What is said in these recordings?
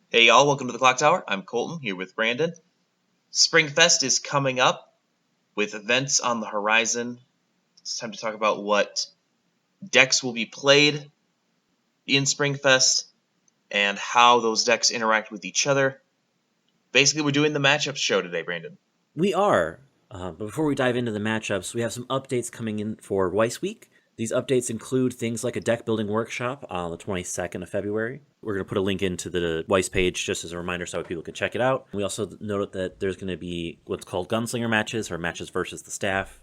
Hey y'all, welcome to the Clock Tower. I'm Colton here with Brandon. Springfest is coming up with events on the horizon. It's time to talk about what decks will be played in Springfest and how those decks interact with each other. Basically, we're doing the matchup show today, Brandon. We are. But before we dive into the matchups, we have some updates coming in for Weiss Week. These updates include things like a deck building workshop on the 22nd of February. We're going to put a link into the Weiss page just as a reminder so people can check it out. We also note that there's going to be what's called gunslinger matches or matches versus the staff.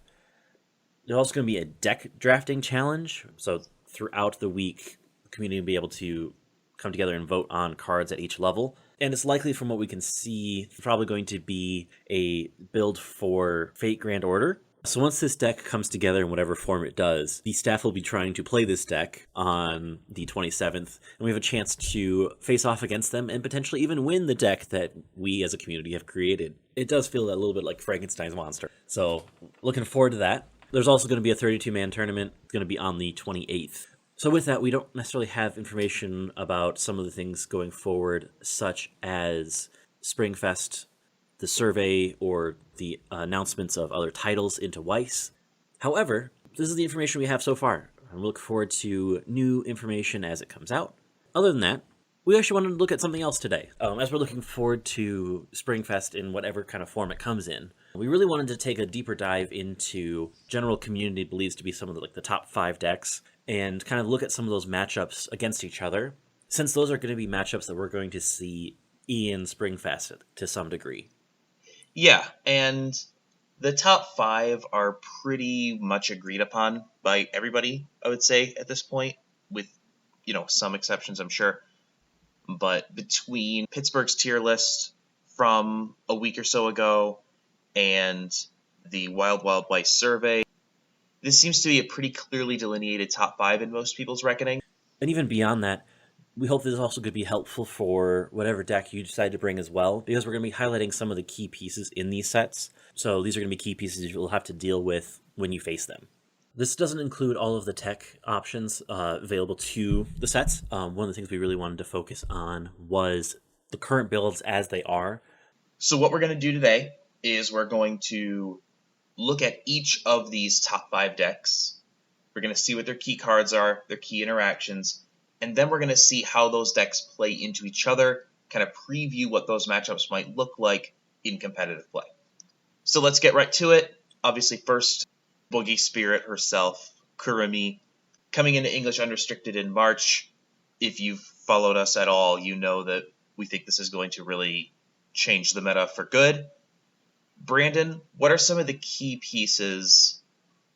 There's also going to be a deck drafting challenge. So throughout the week, the community will be able to come together and vote on cards at each level. And it's likely, from what we can see, probably going to be a build for Fate Grand Order. So once this deck comes together in whatever form it does, the staff will be trying to play this deck on the 27th, and we have a chance to face off against them and potentially even win the deck that we as a community have created. It does feel a little bit like Frankenstein's monster. So looking forward to that. There's also going to be a 32-man tournament. It's going to be on the 28th. So with that, we don't necessarily have information about some of the things going forward, such as Springfest, the survey, or the announcements of other titles into Weiss. However, this is the information we have so far. I look forward to new information as it comes out. Other than that, we actually wanted to look at something else today. As we're looking forward to Springfest in whatever kind of form it comes in, we really wanted to take a deeper dive into general community believes to be some of the top 5 decks and kind of look at some of those matchups against each other, since those are going to be matchups that we're going to see in Springfest to some degree. Yeah, and the top 5 are pretty much agreed upon by everybody, I would say, at this point, with, some exceptions, I'm sure. But between Pittsburgh's tier list from a week or so ago and the Wild Wild Weiss survey, this seems to be a pretty clearly delineated top 5 in most people's reckoning. And even beyond that, we hope this is also going to be helpful for whatever deck you decide to bring as well, because we're going to be highlighting some of the key pieces in these sets. So these are going to be key pieces you'll have to deal with when you face them. This doesn't include all of the tech options available to the sets. One of the things we really wanted to focus on was the current builds as they are. So what we're going to do today is we're going to look at each of these top 5 decks. We're going to see what their key cards are, their key interactions, and then we're going to see how those decks play into each other, kind of preview what those matchups might look like in competitive play. So let's get right to it. Obviously, first, Boogie Spirit herself, Kurumi, coming into English Unrestricted in March. If you've followed us at all, you know that we think this is going to really change the meta for good. Brandon, what are some of the key pieces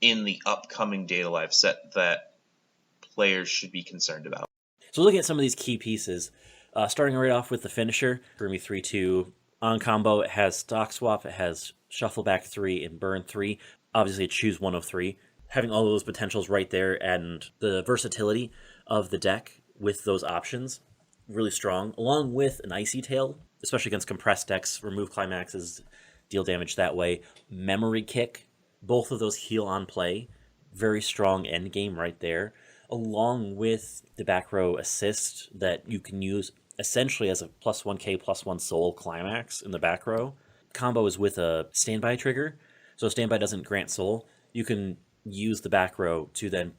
in the upcoming Data Live set that players should be concerned about? So looking at some of these key pieces, starting right off with the finisher, Kurumi 3-2. On combo, it has Stock Swap, it has Shuffle Back 3, and Burn 3. Obviously, it choose one of 3. Having all of those potentials right there and the versatility of the deck with those options, really strong, along with an Icy Tail, especially against compressed decks, remove climaxes, deal damage that way. Memory Kick, both of those heal on play, very strong endgame right there, along with the back row assist that you can use essentially as a +1k +1 soul climax in the back row. Combo is with a standby trigger, so standby doesn't grant soul. You can use the back row to then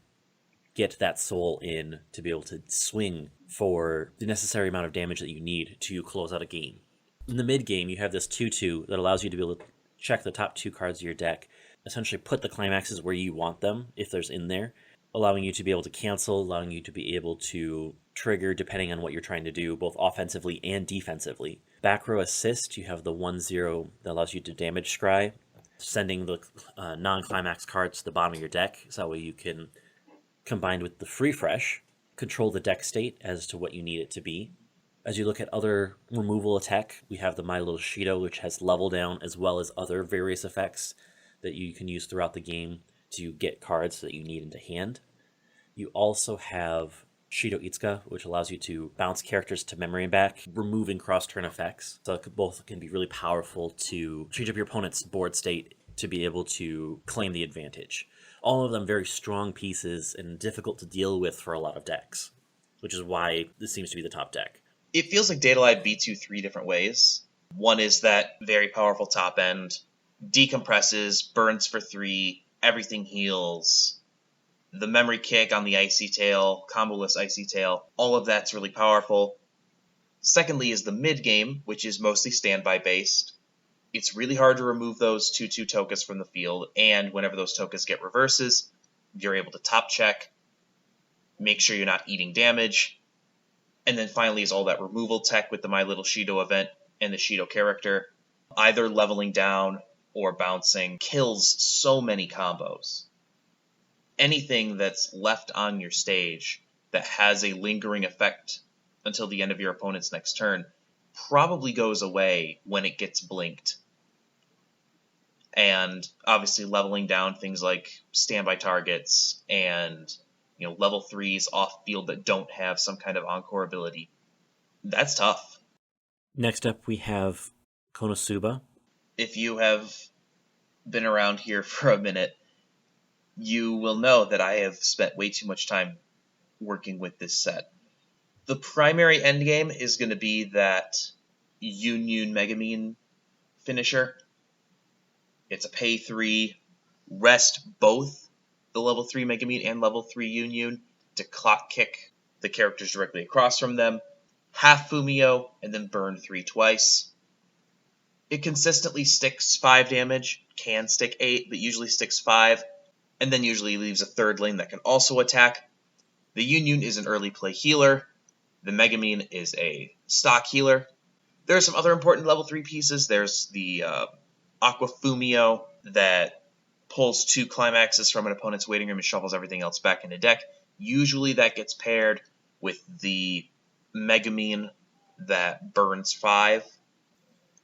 get that soul in to be able to swing for the necessary amount of damage that you need to close out a game. In the mid game, you have this 2-2 that allows you to be able to check the top 2 cards of your deck, essentially put the climaxes where you want them, if there's in there, allowing you to be able to cancel, allowing you to be able to trigger depending on what you're trying to do, both offensively and defensively. Back row assist, you have the 1-0 that allows you to damage scry, sending the non-climax cards to the bottom of your deck, so that way you can, combined with the free fresh, control the deck state as to what you need it to be. As you look at other removal attack, we have the My Little Shido, which has level down, as well as other various effects that you can use throughout the game to get cards that you need into hand. You also have Shido Itsuka, which allows you to bounce characters to memory and back, removing cross-turn effects. So both can be really powerful to change up your opponent's board state to be able to claim the advantage. All of them very strong pieces and difficult to deal with for a lot of decks, which is why this seems to be the top deck. It feels like Daedalus beats you 3 different ways. One is that very powerful top end, decompresses, burns for 3, everything heals. The memory kick on the Icy Tail, comboless Icy Tail, all of that's really powerful. Secondly is the mid game, which is mostly standby based. It's really hard to remove those 2/2 Tokas from the field, and whenever those Tokas get reverses, you're able to top check, make sure you're not eating damage. And then finally is all that removal tech with the My Little Shido event and the Shido character. Either leveling down or bouncing kills so many combos. Anything that's left on your stage that has a lingering effect until the end of your opponent's next turn probably goes away when it gets blinked. And obviously leveling down things like standby targets and level 3s off field that don't have some kind of encore ability. That's tough. Next up we have Konosuba. If you have been around here for a minute, you will know that I have spent way too much time working with this set. The primary endgame is going to be that Union Megamine finisher. It's a pay 3, rest both the level 3 Megamine and level 3 Union to clock kick the characters directly across from them, half Fumio, and then burn 3 twice. It consistently sticks 5 damage, can stick 8, but usually sticks 5, and then usually leaves a third lane that can also attack. The Union is an early play healer. The Megamine is a stock healer. There are some other important level 3 pieces. There's the Aqua Fumio that pulls 2 climaxes from an opponent's waiting room and shuffles everything else back into deck. Usually that gets paired with the Megamine that burns 5.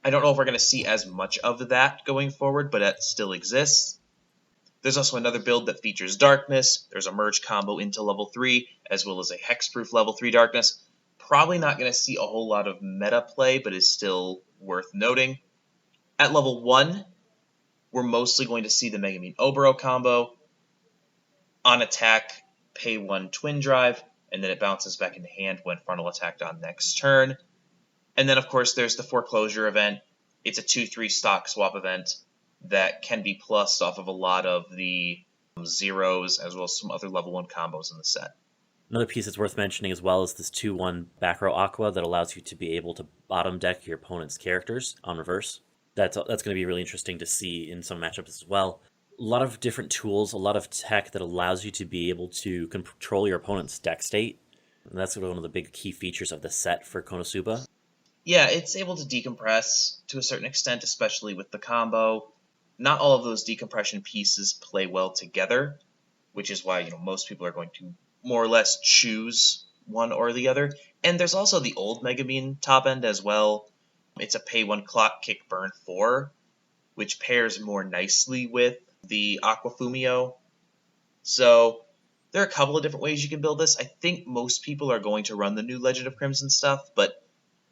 I don't know if we're going to see as much of that going forward, but it still exists. There's also another build that features Darkness. There's a merge combo into level 3, as well as a hexproof level 3 Darkness. Probably not going to see a whole lot of meta play, but is still worth noting. At level 1, we're mostly going to see the Megamine Obero combo. On attack, pay 1 Twin Drive, and then it bounces back into hand when frontal attacked on next turn. And then, of course, there's the Foreclosure event. It's a 2/3 stock swap event that can be plussed off of a lot of the zeros, as well as some other level 1 combos in the set. Another piece that's worth mentioning as well is this 2/1 back row Aqua that allows you to be able to bottom deck your opponent's characters on reverse. That's going to be really interesting to see in some matchups as well. A lot of different tools, a lot of tech that allows you to be able to control your opponent's deck state. And that's one of the big key features of the set for Konosuba. Yeah, it's able to decompress to a certain extent, especially with the combo. Not all of those decompression pieces play well together, which is why most people are going to more or less choose one or the other. And there's also the old Megamine top end as well. It's a pay 1 clock kick burn 4, which pairs more nicely with the Aqua Fumio. So there are a couple of different ways you can build this. I think most people are going to run the new Legend of Crimson stuff, but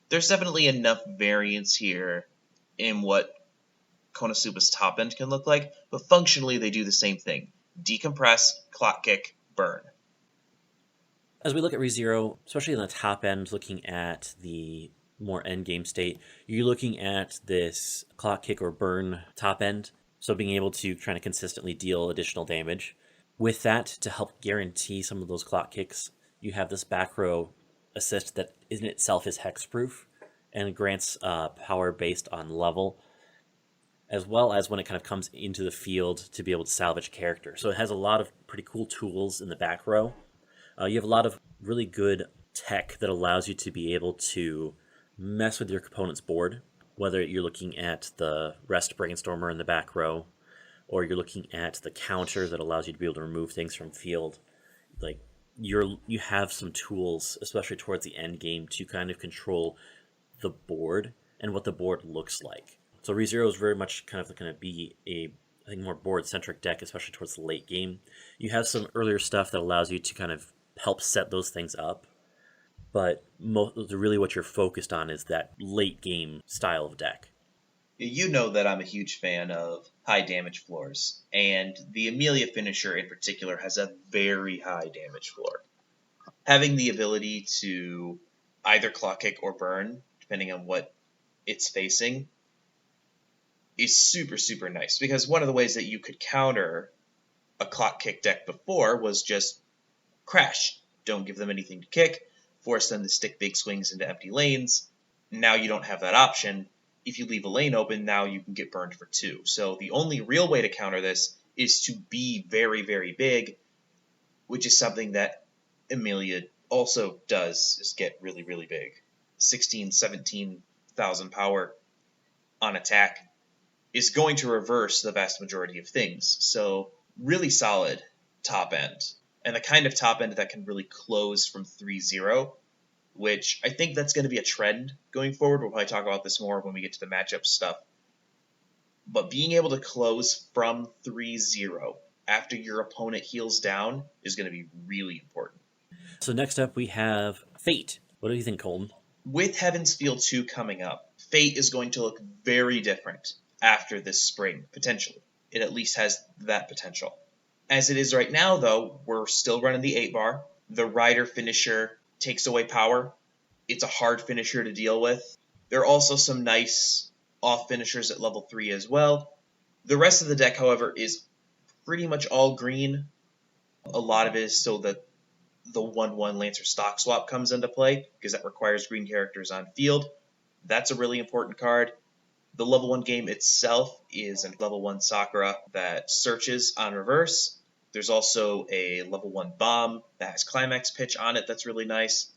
there's definitely enough variance here in what Konosuba's top end can look like, but functionally they do the same thing. Decompress, clock kick, burn. As we look at ReZero, especially in the top end, looking at the more end game state, you're looking at this clock kick or burn top end, so being able to try to consistently deal additional damage. With that, to help guarantee some of those clock kicks, you have this back row assist that in itself is hexproof and grants power based on level, as well as when it kind of comes into the field to be able to salvage character. So it has a lot of pretty cool tools in the back row. You have a lot of really good tech that allows you to be able to mess with your opponent's board, whether you're looking at the Rest Brainstormer in the back row, or you're looking at the counter that allows you to be able to remove things from field. Like you have some tools, especially towards the end game, to kind of control the board and what the board looks like. So ReZero is very much kind of going to be I think more board-centric deck, especially towards the late game. You have some earlier stuff that allows you to kind of help set those things up, but really what you're focused on is that late game style of deck. You know that I'm a huge fan of high damage floors, and the Amelia finisher in particular has a very high damage floor. Having the ability to either Clock Kick or Burn, depending on what it's facing, is super, super nice. Because one of the ways that you could counter a Clock Kick deck before was just crash. Don't give them anything to kick, force them to stick big swings into empty lanes. Now you don't have that option. If you leave a lane open, now you can get burned for 2. So the only real way to counter this is to be very, very big, which is something that Amelia also does, is get really, really big. 16, 17,000 power on attack is going to reverse the vast majority of things. So really solid top end. And the kind of top end that can really close from 3-0, which I think that's going to be a trend going forward. We'll probably talk about this more when we get to the matchup stuff. But being able to close from 3-0 after your opponent heals down is going to be really important. So next up we have Fate. What do you think, Colton? With Heaven's Feel 2 coming up, Fate is going to look very different after this spring, potentially. It at least has that potential. As it is right now, though, we're still running the 8-bar. The Rider finisher takes away power. It's a hard finisher to deal with. There are also some nice off finishers at level 3 as well. The rest of the deck, however, is pretty much all green. A lot of it is still that the 1-1 Lancer stock swap comes into play, because that requires green characters on field. That's a really important card. The level 1 game itself is a level 1 Sakura that searches on reverse. There's also a level 1 bomb that has Climax Pitch on it that's really nice.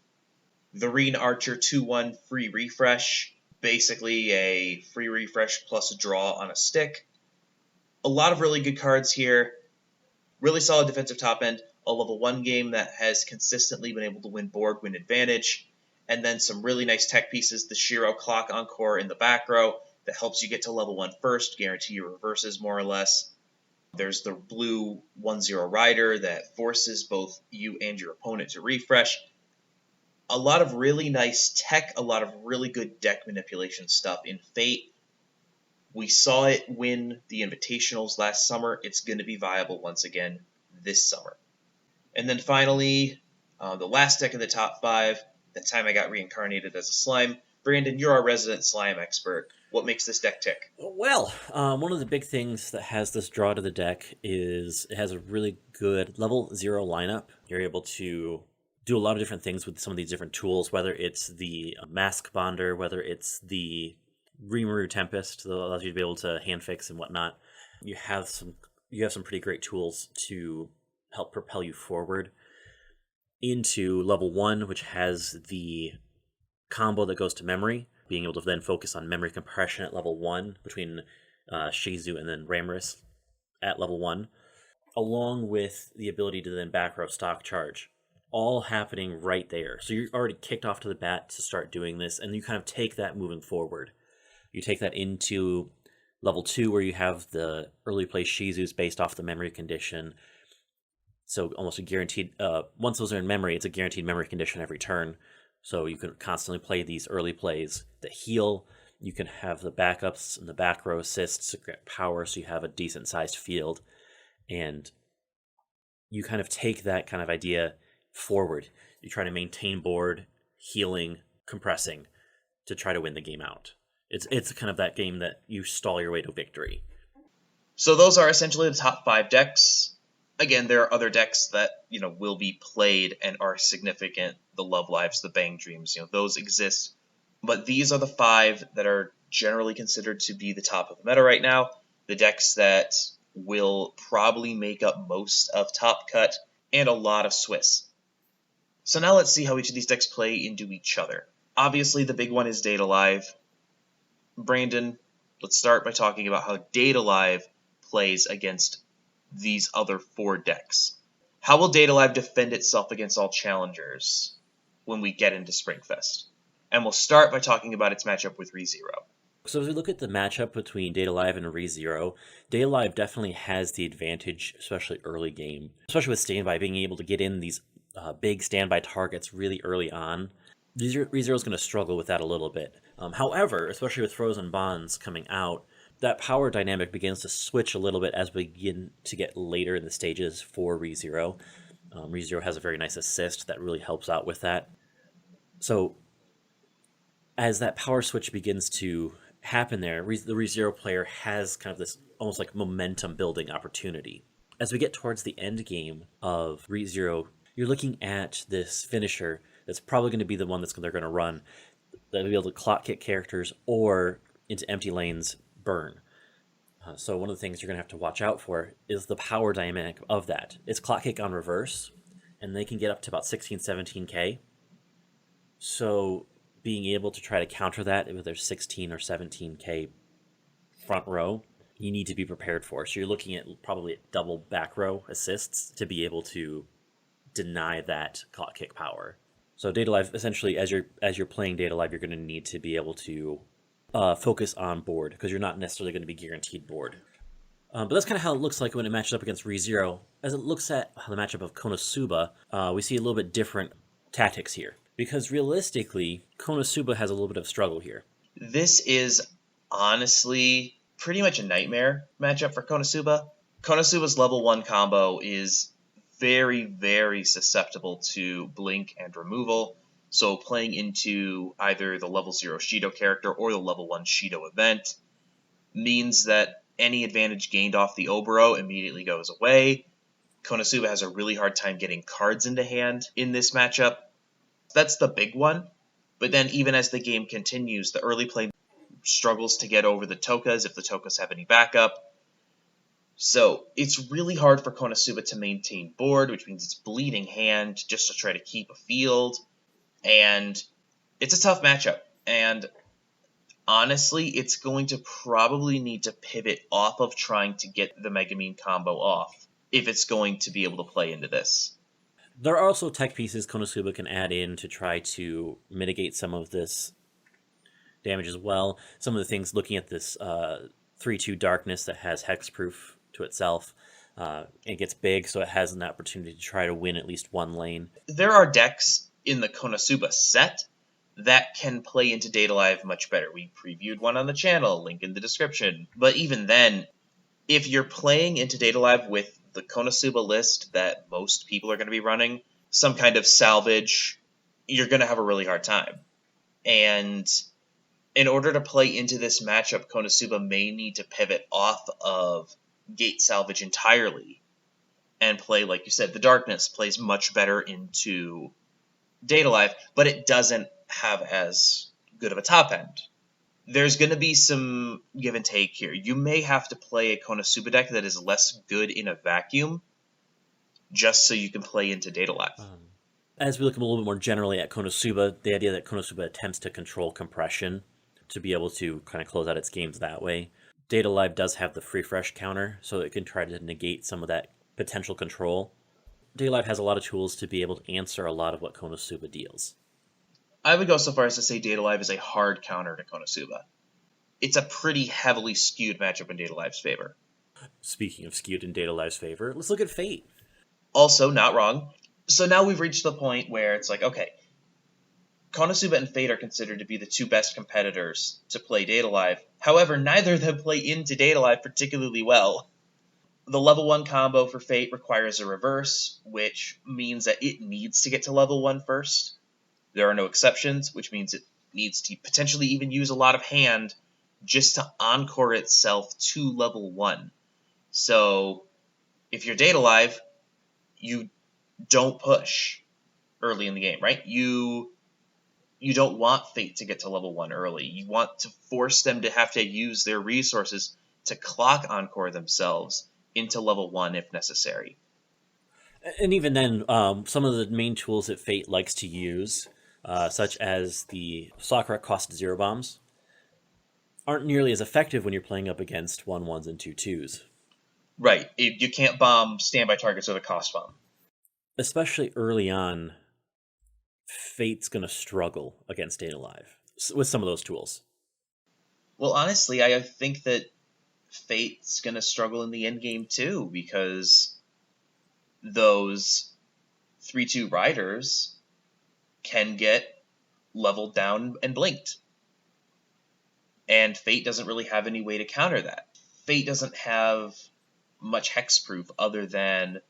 The Reen Archer 2-1 free refresh, basically a free refresh plus a draw on a stick. A lot of really good cards here. Really solid defensive top end. A level 1 game that has consistently been able to win board, win advantage. And then some really nice tech pieces. The Shiro Clock Encore in the back row that helps you get to level 1 first, guarantee your reverses more or less. There's the blue 1-0 Rider that forces both you and your opponent to refresh. A lot of really nice tech, a lot of really good deck manipulation stuff in Fate. We saw it win the Invitationals last summer. It's going to be viable once again this summer. And then finally, the last deck in the top 5, that time I got reincarnated as a slime. Brandon, you're our resident slime expert. What makes this deck tick? Well, one of the big things that has this draw to the deck is it has a really good level 0 lineup. You're able to do a lot of different things with some of these different tools, whether it's the Mask Bonder, whether it's the Rimuru Tempest that allows you to be able to hand fix and whatnot. You have some pretty great tools to help propel you forward into level 1, which has the combo that goes to memory, being able to then focus on memory compression at level 1 between Shizu and then Ramorous at level 1, along with the ability to then back row stock charge, all happening right there. So you're already kicked off to the bat to start doing this, and you kind of take that moving forward. You take that into level 2, where you have the early play Shizus based off the memory condition. So almost a guaranteed, once those are in memory, it's a guaranteed memory condition every turn. So you can constantly play these early plays that heal. You can have the backups and the back row assists to get power, so you have a decent sized field. And you kind of take that kind of idea forward. You try to maintain board, healing, compressing to try to win the game out. It's kind of that game that you stall your way to victory. So those are essentially the top 5 decks. Again, there are other decks that, will be played and are significant. The Love Lives, the Bang Dreams, those exist. But these are the 5 that are generally considered to be the top of the meta right now. The decks that will probably make up most of Top Cut and a lot of Swiss. So now let's see how each of these decks play into each other. Obviously, the big one is Data Live. Brandon, let's start by talking about how Data Live plays against these other 4 decks. How will Data Live defend itself against all challengers when we get into Springfest? And we'll start by talking about its matchup with ReZero. So as we look at the matchup between Data Live and ReZero, Data Live definitely has the advantage, especially early game, especially with standby, being able to get in these big standby targets really early on. ReZero is going to struggle with that a little bit. However, especially with Frozen Bonds coming out, that power dynamic begins to switch a little bit as we begin to get later in the stages for ReZero. ReZero has a very nice assist that really helps out with that. So As that power switch begins to happen there, the ReZero player has kind of this almost like momentum building opportunity. As we get towards the end game of ReZero, you're looking at this finisher that's probably going to be the one they're going to run. They'll be able to clock kick characters or into empty lanes burn. So one of the things you're going to have to watch out for is the power dynamic of that. It's clock kick on reverse, and they can get up to about 16, 17k. So being able to try to counter that with their 16 or 17k front row, you need to be prepared for. So you're looking at probably double back row assists to be able to deny that clock kick power. So Data Live, essentially, as you're playing Data Live, you're going to need to be able to focus on board, because you're not necessarily going to be guaranteed board. But that's kind of how it looks like when it matches up against ReZero. As it looks at the matchup of Konosuba, we see a little bit different tactics here. Because realistically, Konosuba has a little bit of struggle here. This is honestly pretty much a nightmare matchup for Konosuba. Konosuba's level 1 combo is very, very susceptible to blink and removal. So playing into either the level 0 Shido character or the level 1 Shido event means that any advantage gained off the Oboro immediately goes away. Konosuba has a really hard time getting cards into hand in this matchup. That's the big one. But then even as the game continues, the early play struggles to get over the Tokas if the Tokas have any backup. So it's really hard for Konosuba to maintain board, which means it's bleeding hand just to try to keep a field. And it's a tough matchup. And honestly, it's going to probably need to pivot off of trying to get the Megumin combo off if it's going to be able to play into this. There are also tech pieces Konosuba can add in to try to mitigate some of this damage as well. Some of the things, looking at this 3-2 Darkness that has hexproof to itself, it gets big, so it has an opportunity to try to win at least one lane. There are decks in the Konosuba set that can play into Data Live much better. We previewed one on the channel, link in the description. But even then, if you're playing into Data Live with the Konosuba list that most people are going to be running, some kind of salvage, you're going to have a really hard time. And in order to play into this matchup, Konosuba may need to pivot off of gate salvage entirely and play, like you said, the Darkness plays much better into Data Live, but it doesn't have as good of a top end. There's going to be some give and take here. You may have to play a Konosuba deck that is less good in a vacuum just so you can play into Data Live. As we look a little bit more generally at Konosuba, the idea that Konosuba attempts to control compression to be able to kind of close out its games that way. Data Live does have the free fresh counter, so it can try to negate some of that potential control. Data Live has a lot of tools to be able to answer a lot of what Konosuba deals. I would go so far as to say Data Live is a hard counter to Konosuba. It's a pretty heavily skewed matchup in Data Live's favor. Speaking of skewed in Data Live's favor, let's look at Fate. Also, not wrong. So now we've reached the point where it's like, okay, Konosuba and Fate are considered to be the two best competitors to play Data Live. However, neither of them play into Data Live particularly well. The level 1 combo for Fate requires a reverse, which means that it needs to get to level 1 first. There are no exceptions, which means it needs to potentially even use a lot of hand just to encore itself to level 1. So if you're Data Live, you don't push early in the game, right? You don't want Fate to get to level 1 early. You want to force them to have to use their resources to clock encore themselves into level 1 if necessary. And even then, some of the main tools that Fate likes to use, such as the Sakura cost 0 bombs, aren't nearly as effective when you're playing up against 1-1s and 2-2s. Right. You can't bomb standby targets with a cost bomb. Especially early on, Fate's going to struggle against Data Live with some of those tools. Well, honestly, I think that Fate's going to struggle in the end game too, because those 3-2 riders can get leveled down and blinked. And Fate doesn't really have any way to counter that. Fate doesn't have much hexproof other than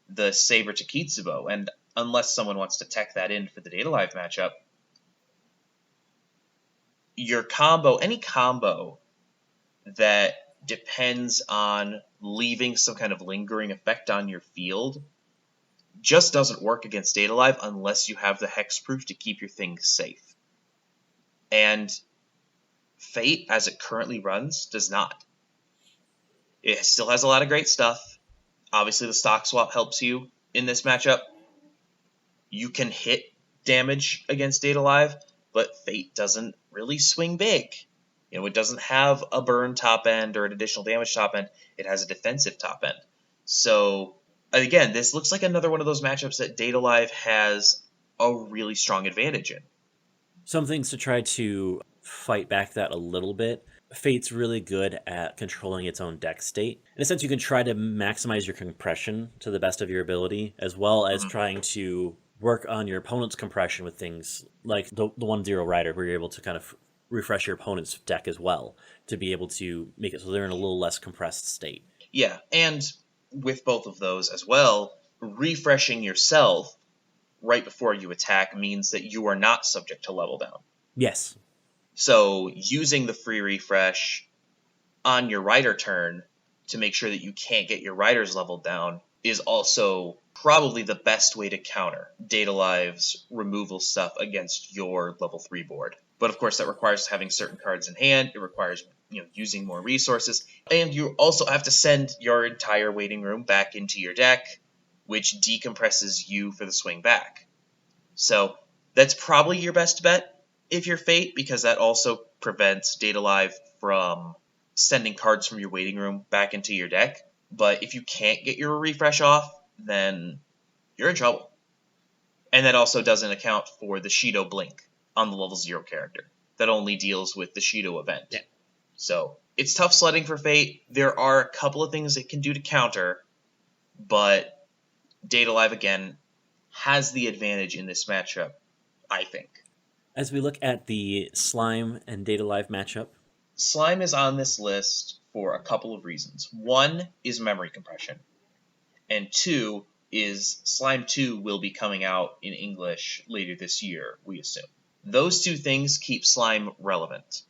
the Saber to Kitsubo, and unless someone wants to tech that in for the Data Live matchup, your combo, any combo that depends on leaving some kind of lingering effect on your field, just doesn't work against Data Live unless you have the hexproof to keep your things safe. And Fate, as it currently runs, does not. It still has a lot of great stuff. Obviously, the stock swap helps you in this matchup. You can hit damage against Data Live, but Fate doesn't really swing big. It doesn't have a burn top end or an additional damage top end. It has a defensive top end. So, again, this looks like another one of those matchups that Data Live has a really strong advantage in. Some things to try to fight back that a little bit. Fate's really good at controlling its own deck state. In a sense, you can try to maximize your compression to the best of your ability, as well as trying to work on your opponent's compression with things like the 1-0 Rider, where you're able to kind of refresh your opponent's deck as well, to be able to make it so they're in a little less compressed state. Yeah, and with both of those as well, refreshing yourself right before you attack means that you are not subject to level down. Yes. So using the free refresh on your Rider turn to make sure that you can't get your Riders leveled down is also probably the best way to counter Data Live's removal stuff against your level 3 board. But of course, that requires having certain cards in hand. It requires using more resources. And you also have to send your entire waiting room back into your deck, which decompresses you for the swing back. So that's probably your best bet if you're Fate, because that also prevents Data Live from sending cards from your waiting room back into your deck. But if you can't get your refresh off, then you're in trouble. And that also doesn't account for the Shido Blink on the level 0 character. That only deals with the Shido event. Yeah. So it's tough sledding for Fate. There are a couple of things it can do to counter, but Data Live, again, has the advantage in this matchup, I think. As we look at the Slime and Data Live matchup, Slime is on this list for a couple of reasons. One is memory compression, and two is Slime 2 will be coming out in English later this year, we assume. Those two things keep Slime relevant.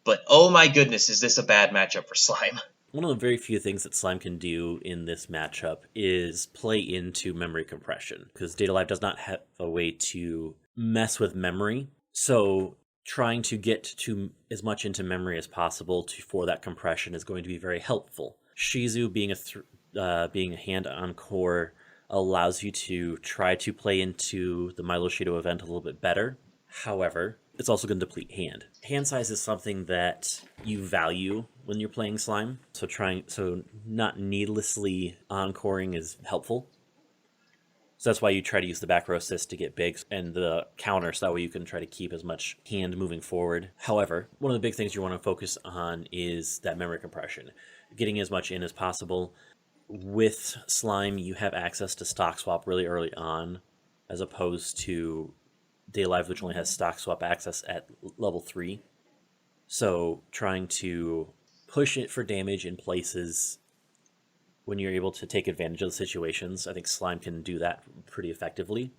But oh my goodness, is this a bad matchup for Slime? one of the very few things that Slime can do in this matchup is play into memory compression, because Data Live does not have a way to mess with memory. So trying to get to as much into memory as possible for that compression is going to be very helpful. Shizu being a hand on core allows you to try to play into the Milo Shido event a little bit better. However, it's also going to deplete hand. Hand size is something that you value when you're playing Slime, so not needlessly encoring is helpful. So that's why you try to use the back row assist to get big and the counter, so that way you can try to keep as much hand moving forward. However, one of the big things you want to focus on is that memory compression, getting as much in as possible. With Slime, you have access to stock swap really early on, as opposed to Data Live, which only has stock swap access at level 3. So trying to push it for damage in places when you're able to take advantage of the situations, I think Slime can do that pretty effectively.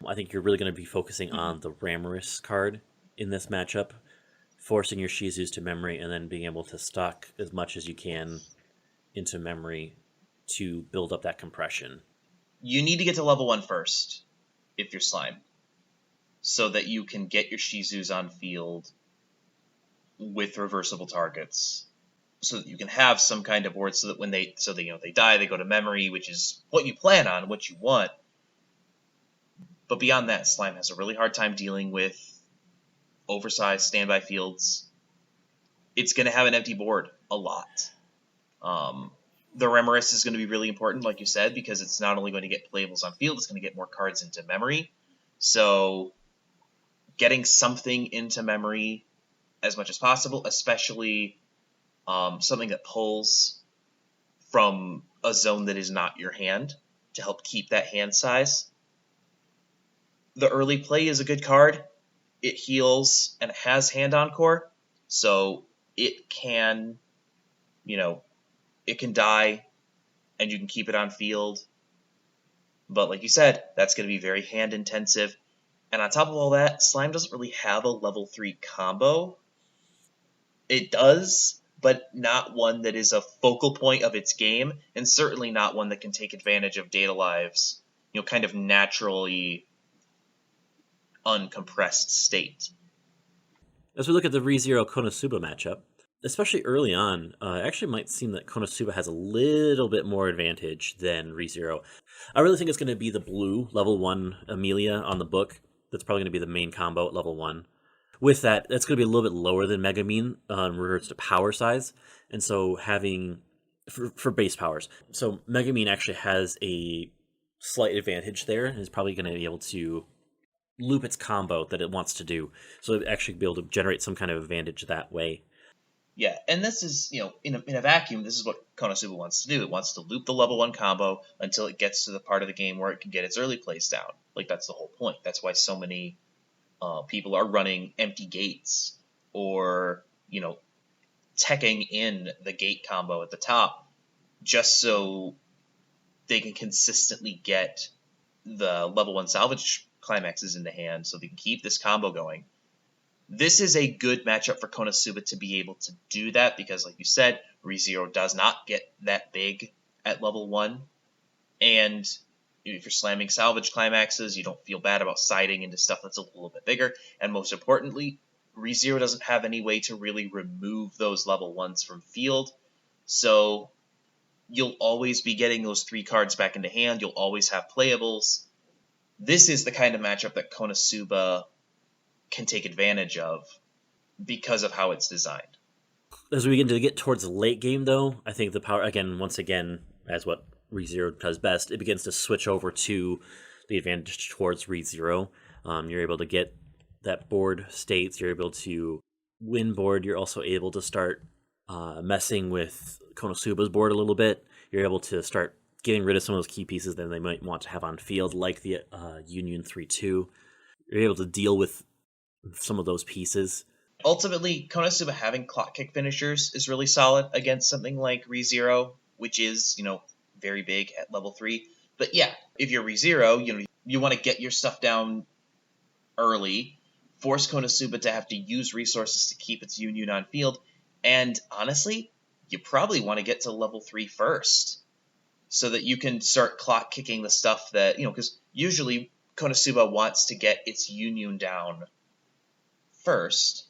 I think you're really going to be focusing on the Ramorous card in this matchup, forcing your Shizus to memory and then being able to stock as much as you can into memory to build up that compression. You need to get to level 1 first, if you're Slime, so that you can get your Shizus on field with reversible targets, so that you can have some kind of board, so that when they die, they go to memory, which is what you plan on, what you want. But beyond that, Slime has a really hard time dealing with oversized standby fields. It's going to have an empty board a lot. The Ramorous is going to be really important, like you said, because it's not only going to get playables on field, it's going to get more cards into memory. So getting something into memory as much as possible, especially something that pulls from a zone that is not your hand to help keep that hand size. The early play is a good card. It heals and it has hand encore, so it can, it can die and you can keep it on field. But like you said, that's going to be very hand intensive. And on top of all that, Slime doesn't really have a level 3 combo It does, but not one that is a focal point of its game, and certainly not one that can take advantage of Data Live's, kind of naturally uncompressed state. As we look at the ReZero Konosuba matchup, especially early on, it actually might seem that Konosuba has a little bit more advantage than ReZero. I really think it's going to be the blue level 1 Amelia on the book. That's probably going to be the main combo at level 1. With that, that's going to be a little bit lower than Megumin in regards to power size. And so having, for base powers. So Megumin actually has a slight advantage there and is probably going to be able to loop its combo that it wants to do. So it actually be able to generate some kind of advantage that way. Yeah, and this is, in a vacuum, this is what Konosuba wants to do. It wants to loop the level 1 combo until it gets to the part of the game where it can get its early plays down. Like, that's the whole point. That's why so many people are running empty gates or, teching in the gate combo at the top just so they can consistently get the level 1 salvage climaxes in the hand so they can keep this combo going. This is a good matchup for Konosuba to be able to do that because, like you said, ReZero does not get that big at level 1. And if you're slamming salvage climaxes, you don't feel bad about siding into stuff that's a little bit bigger. And most importantly, ReZero doesn't have any way to really remove those level 1s from field. So you'll always be getting those 3 cards back into hand. You'll always have playables. This is the kind of matchup that Konosuba can take advantage of because of how it's designed. As we begin to get towards the late game, though, I think the power, once again, as what ReZero does best, it begins to switch over to the advantage towards ReZero. You're able to get that board states, you're able to win board, you're also able to start messing with Konosuba's board a little bit. You're able to start getting rid of some of those key pieces that they might want to have on field, like the Union 3-2. You're able to deal with some of those pieces. Ultimately, Konosuba having clock kick finishers is really solid against something like ReZero, which is, very big at level 3. But yeah, if you're ReZero, you want to get your stuff down early, force Konosuba to have to use resources to keep its Union on field, and honestly, you probably want to get to level 3 first so that you can start clock kicking the stuff that, because usually Konosuba wants to get its Union down first,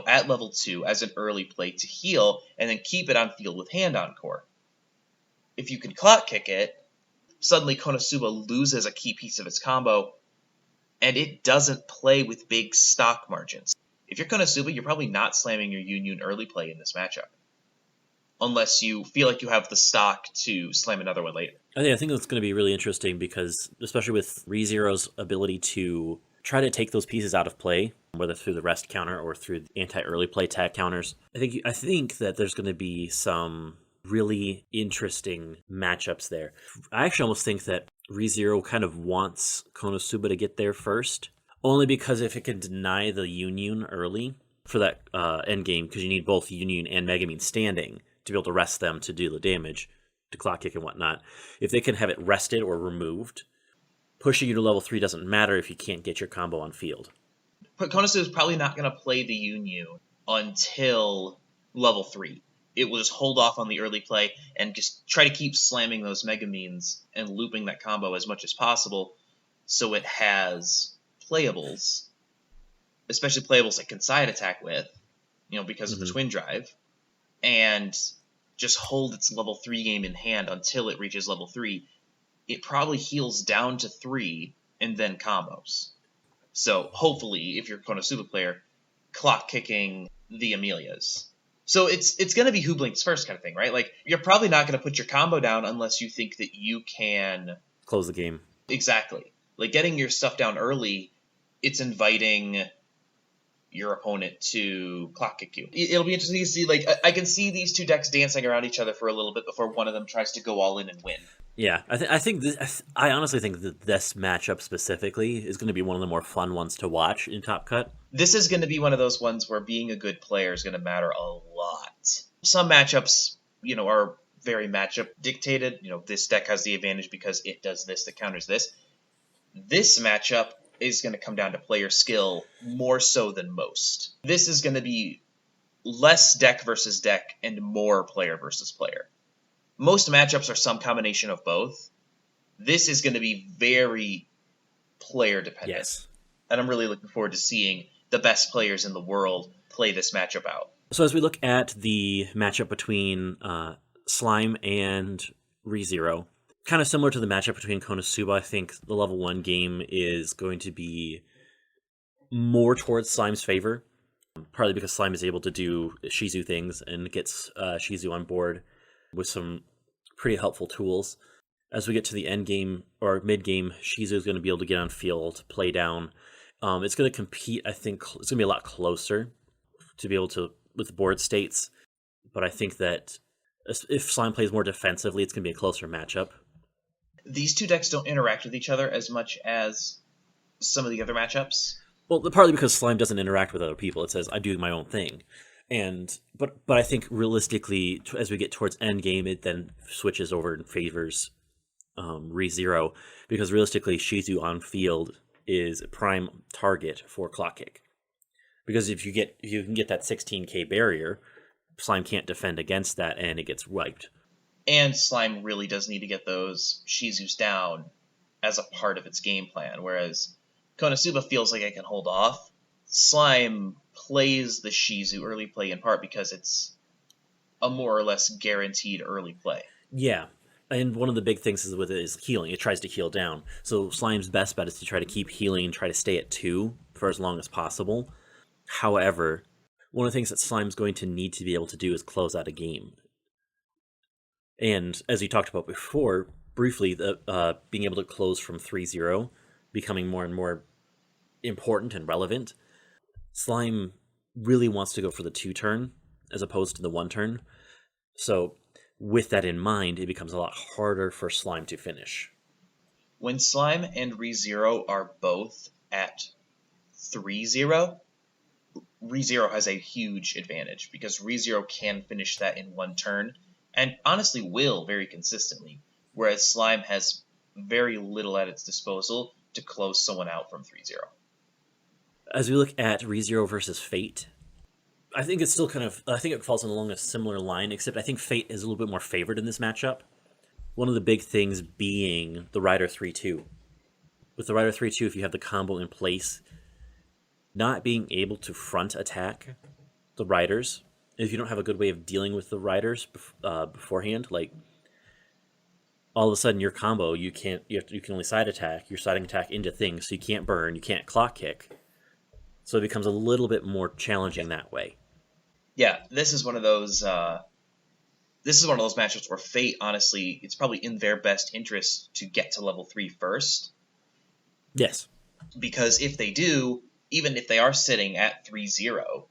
at level 2 as an early play to heal, and then keep it on field with Hand Encore. If you can clock kick it, suddenly Konosuba loses a key piece of its combo, and it doesn't play with big stock margins. If you're Konosuba, you're probably not slamming your Union early play in this matchup, unless you feel like you have the stock to slam another one later. I think that's going to be really interesting because, especially with ReZero's ability to try to take those pieces out of play, whether through the rest counter or through anti-early play tag counters, I think that there's going to be some really interesting matchups there. I actually almost think that ReZero kind of wants Konosuba to get there first, only because if it can deny the Union early for that end game, because you need both Union and Megumin standing to be able to rest them to do the damage, to clock kick and whatnot. If they can have it rested or removed, pushing you to level 3 doesn't matter if you can't get your combo on field. But Konosuba is probably not going to play the Union until level 3. It will just hold off on the early play and just try to keep slamming those Megumines and looping that combo as much as possible so it has playables, especially playables it can side attack with, because of the Twin Drive, and just hold its level 3 game in hand until it reaches level 3. It probably heals down to 3 and then combos. So hopefully, if you're a Konosuba player, clock kicking the Amelias. So it's going to be who blinks first kind of thing, right? Like, you're probably not going to put your combo down unless you think that you can close the game. Exactly. Like, getting your stuff down early, it's inviting your opponent to clock kick you. It'll be interesting to see, like, I can see these two decks dancing around each other for a little bit before one of them tries to go all in and win. Yeah, I honestly think that this matchup specifically is going to be one of the more fun ones to watch in Top Cut. This is going to be one of those ones where being a good player is going to matter a lot. Some matchups, are very matchup dictated. This deck has the advantage because it does this that counters this. This matchup is going to come down to player skill more so than most. This is going to be less deck versus deck and more player versus player. Most matchups are some combination of both. This is going to be very player dependent. Yes. And I'm really looking forward to seeing the best players in the world play this matchup out. So as we look at the matchup between Slime and ReZero, kind of similar to the matchup between Konosuba, I think the level 1 game is going to be more towards Slime's favor, partly because Slime is able to do Shizu things and gets Shizu on board with some pretty helpful tools. As we get to the end game or mid game, Shizu is going to be able to get on field, play down. It's going to compete. I think it's going to be a lot closer to be able to with the board states, but I think that if Slime plays more defensively, it's going to be a closer matchup. These two decks don't interact with each other as much as some of the other matchups. Well, partly because Slime doesn't interact with other people. It says, I do my own thing. But I think realistically, as we get towards end game, it then switches over and favors ReZero, because realistically, Shizu on field is a prime target for Clock Kick. Because if you can get that 16k barrier, Slime can't defend against that, and it gets wiped. And Slime really does need to get those Shizus down as a part of its game plan, whereas Konosuba feels like it can hold off. Slime plays the Shizu early play in part because it's a more or less guaranteed early play. Yeah, and one of the big things with it is healing. It tries to heal down. So Slime's best bet is to try to keep healing, try to stay at 2 for as long as possible. However, one of the things that Slime's going to need to be able to do is close out a game. And as we talked about before, briefly, being able to close from 3-0, becoming more and more important and relevant. Slime really wants to go for the 2-turn as opposed to the 1-turn. So with that in mind, it becomes a lot harder for Slime to finish. When Slime and ReZero are both at 3-0, ReZero has a huge advantage because ReZero can finish that in 1 turn, and honestly will very consistently, whereas Slime has very little at its disposal to close someone out from 3-0. As we look at ReZero versus Fate, I think it's still I think it falls along a similar line, except I think Fate is a little bit more favored in this matchup. One of the big things being the Rider 3-2. With the Rider 3-2, if you have the combo in place, not being able to front attack the Riders, if you don't have a good way of dealing with the Riders beforehand, like all of a sudden your combo, you can only side attack, you're siding attack into things, so you can't burn, you can't Clock Kick. So it becomes a little bit more challenging that way. Yeah, this is one of those matchups where Fate, honestly, it's probably in their best interest to get to level 3 first. Yes. Because if they do, even if they are sitting at 3-0,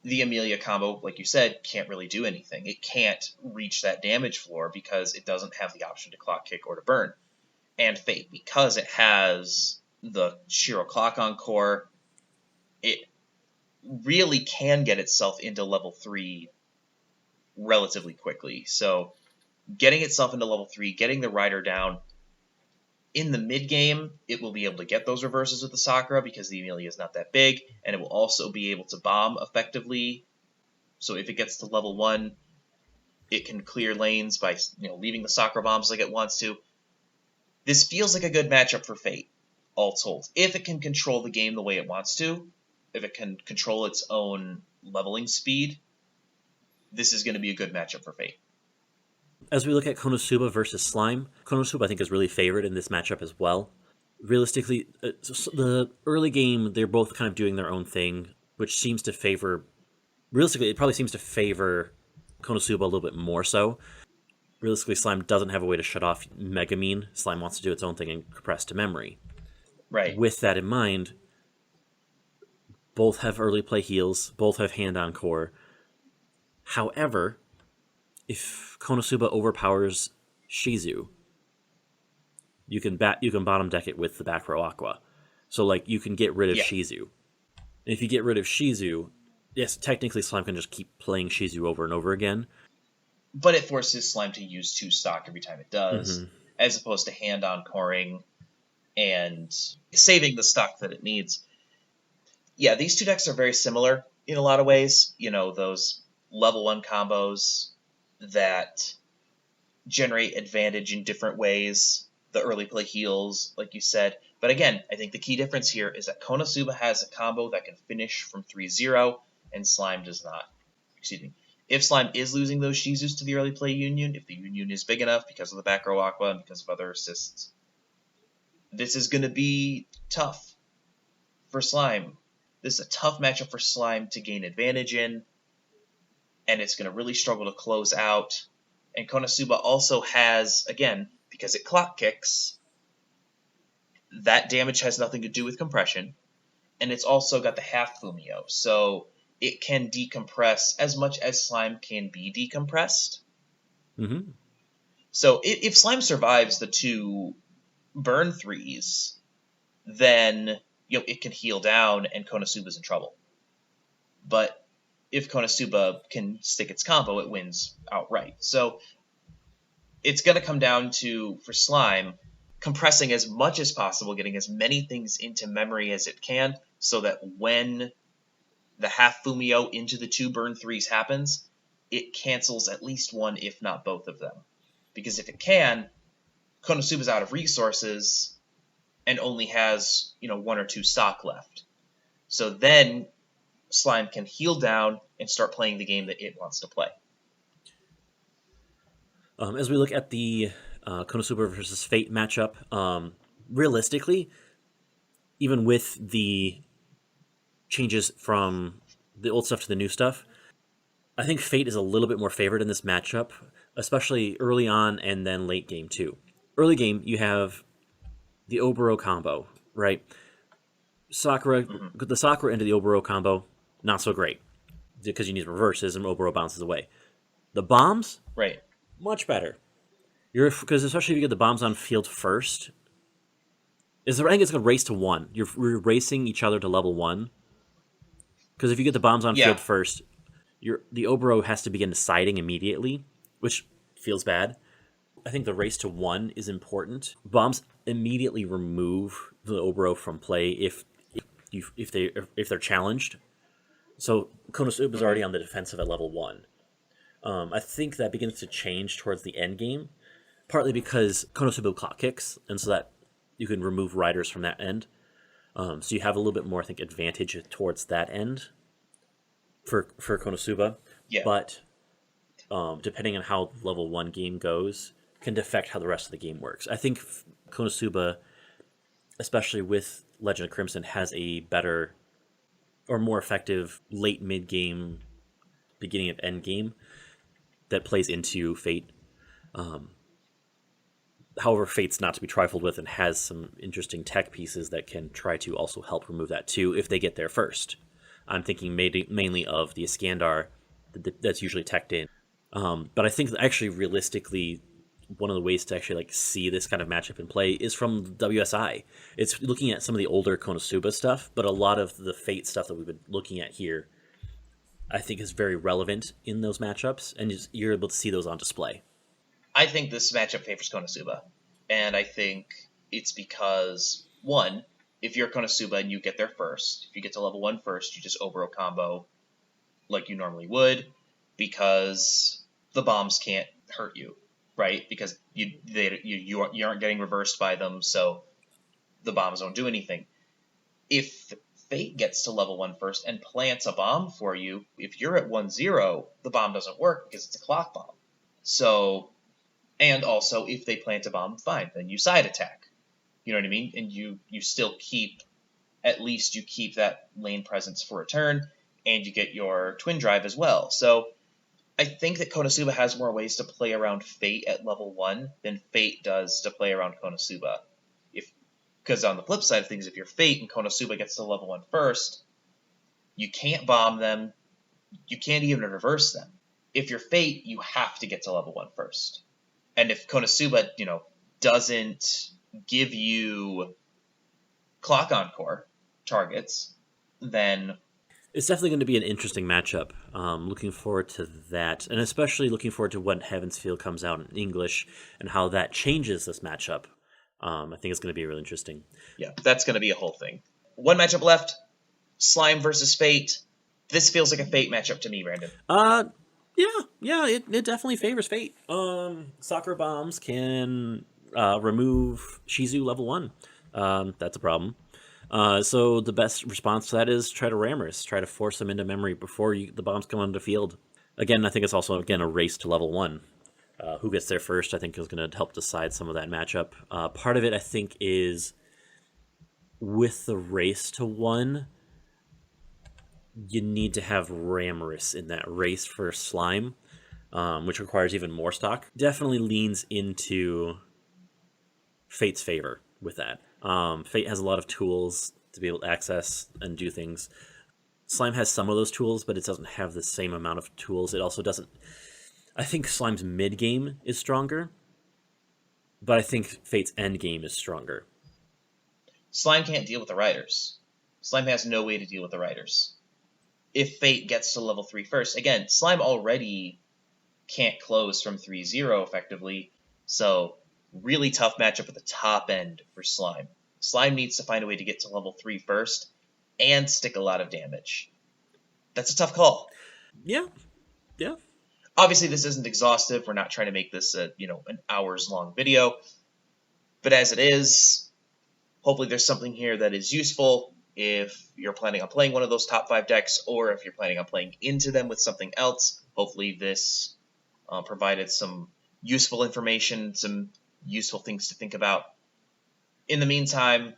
the Amelia combo, like you said, can't really do anything. It can't reach that damage floor because it doesn't have the option to Clock Kick or to burn. And Fate, because it has the Shiro Clock on core, it really can get itself into level 3 relatively quickly. So getting itself into level 3, getting the Rider down, in the mid-game, it will be able to get those reverses with the Sakura because the Amelia is not that big, and it will also be able to bomb effectively. So if it gets to level 1, it can clear lanes by leaving the Sakura bombs like it wants to. This feels like a good matchup for Fate, all told. If it can control the game the way it wants to, if it can control its own leveling speed, this is going to be a good matchup for Fate. As we look at Konosuba versus Slime, Konosuba I think is really favored in this matchup as well. Realistically, the early game, they're both kind of doing their own thing, which seems to favor... Realistically, it probably seems to favor Konosuba a little bit more so. Realistically, Slime doesn't have a way to shut off Megamine. Slime wants to do its own thing and compress to memory. Right. With that in mind, both have early play heals, both have hand-on core. However, if Konosuba overpowers Shizu, you can bottom deck it with the back row Aqua. So you can get rid of Shizu. And if you get rid of Shizu, yes, technically Slime can just keep playing Shizu over and over again. But it forces Slime to use 2 stock every time it does, as opposed to hand-on coring and saving the stock that it needs. Yeah, these two decks are very similar. in a lot of ways. Those level 1 combos that generate advantage in different ways. The early play heals, like you said. But again, I think the key difference here is that Konosuba has a combo that can finish from 3-0, and Slime does not. Excuse me. If Slime is losing those Shizus to the early play union, if the union is big enough because of the back row Aqua and because of other assists, this is going to be tough for Slime. This is a tough matchup for Slime to gain advantage in, and it's going to really struggle to close out. And Konosuba also has, again, because it clock kicks, that damage has nothing to do with compression, and it's also got the half Fumio, so it can decompress as much as Slime can be decompressed. Mm-hmm. So if Slime survives the 2 burn 3s, then it can heal down and Konosuba's in trouble. But if Konosuba can stick its combo, it wins outright. So it's going to come down to, for Slime, compressing as much as possible, getting as many things into memory as it can, so that when the half Fumio into the 2 burn 3s happens, it cancels at least one, if not both of them. Because if it can, Konosuba's out of resources and only has 1 or 2 stock left. So then Slime can heal down and start playing the game that it wants to play. As we look at the Konosuba versus Fate matchup, realistically, even with the changes from the old stuff to the new stuff, I think Fate is a little bit more favored in this matchup, especially early on and then late game too. Early game, you have the Oboro combo, right? Sakura, the Sakura into the Oboro combo, not so great, because you need reverses and Oboro bounces away. The bombs, right, much better. Because especially if you get the bombs on field first, I think it's going to race to 1. You're racing each other to level 1. Because if you get the bombs on field first, the Oboro has to begin deciding immediately, which feels bad. I think the race to 1 is important. Bombs immediately remove the Oboro from play if they're challenged. So Konosuba is already on the defensive at level 1. I think that begins to change towards the end game, partly because Konosuba clock kicks, and so that you can remove riders from that end. So you have a little bit more, I think, advantage towards that end for Konosuba. Yeah. But depending on how level 1 game goes, can affect how the rest of the game works. I think Konosuba, especially with Legend of Crimson, has a better or more effective late mid-game, beginning of end game that plays into Fate. However, Fate's not to be trifled with and has some interesting tech pieces that can try to also help remove that too if they get there first. I'm thinking mainly of the Iskandar that's usually teched in. But I think that actually realistically, one of the ways to actually see this kind of matchup in play is from WSI. It's looking at some of the older Konosuba stuff, but a lot of the Fate stuff that we've been looking at here, I think is very relevant in those matchups, and you're able to see those on display. I think this matchup favors Konosuba, and I think it's because, one, if you're Konosuba and you get there first, if you get to level 1 first, you just Oboro combo like you normally would, because the bombs can't hurt you, right? Because you aren't getting reversed by them, so the bombs don't do anything. If Fate gets to level 1 first and plants a bomb for you, if you're at 1-0, the bomb doesn't work because it's a clock bomb. So, and also, if they plant a bomb, fine, then you side attack. You know what I mean? And you still keep that lane presence for a turn, and you get your twin drive as well. So I think that Konosuba has more ways to play around Fate at level 1 than Fate does to play around Konosuba. Because on the flip side of things, if you're Fate and Konosuba gets to level 1 first, you can't bomb them, you can't even reverse them. If you're Fate, you have to get to level 1 first. And if Konosuba, doesn't give you clock encore targets, then it's definitely going to be an interesting matchup. Looking forward to that, and especially looking forward to when Heaven's Feel comes out in English and how that changes this matchup. I think it's going to be really interesting. Yeah, that's going to be a whole thing. One matchup left, Slime versus Fate. This feels like a Fate matchup to me, Brandon. Yeah, it definitely favors Fate. Soccer bombs can remove Shizu level 1. That's a problem. So the best response to that is try to Rammers, try to force them into memory before the bombs come onto the field. Again, I think it's also, again, a race to level 1. Who gets there first, I think, is going to help decide some of that matchup. Part of it, I think, is with the race to 1, you need to have Ramorous in that race for Slime, which requires even more stock. Definitely leans into Fate's favor with that. Fate has a lot of tools to be able to access and do things. Slime has some of those tools, but it doesn't have the same amount of tools. It also doesn't... I think Slime's mid-game is stronger, but I think Fate's end-game is stronger. Slime can't deal with the Riders. Slime has no way to deal with the Riders. If Fate gets to level 3 first, again, Slime already can't close from 3-0 effectively, so really tough matchup at the top end for Slime. Slime needs to find a way to get to level 3 first and stick a lot of damage. That's a tough call. Yeah. Obviously, this isn't exhaustive. We're not trying to make this an hours-long video. But as it is, hopefully there's something here that is useful if you're planning on playing one of those top 5 decks, or if you're planning on playing into them with something else. Hopefully this provided some useful information, some useful things to think about. In the meantime,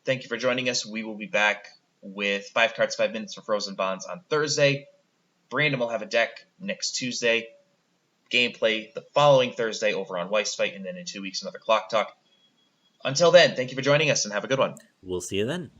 thank you for joining us. We will be back with 5 cards, 5 minutes for Frozen Bonds on Thursday. Brandon will have a deck next Tuesday. Gameplay the following Thursday over on Weiss Fight, and then in 2 weeks another Clock Talk. Until then, thank you for joining us and have a good one. We'll see you then.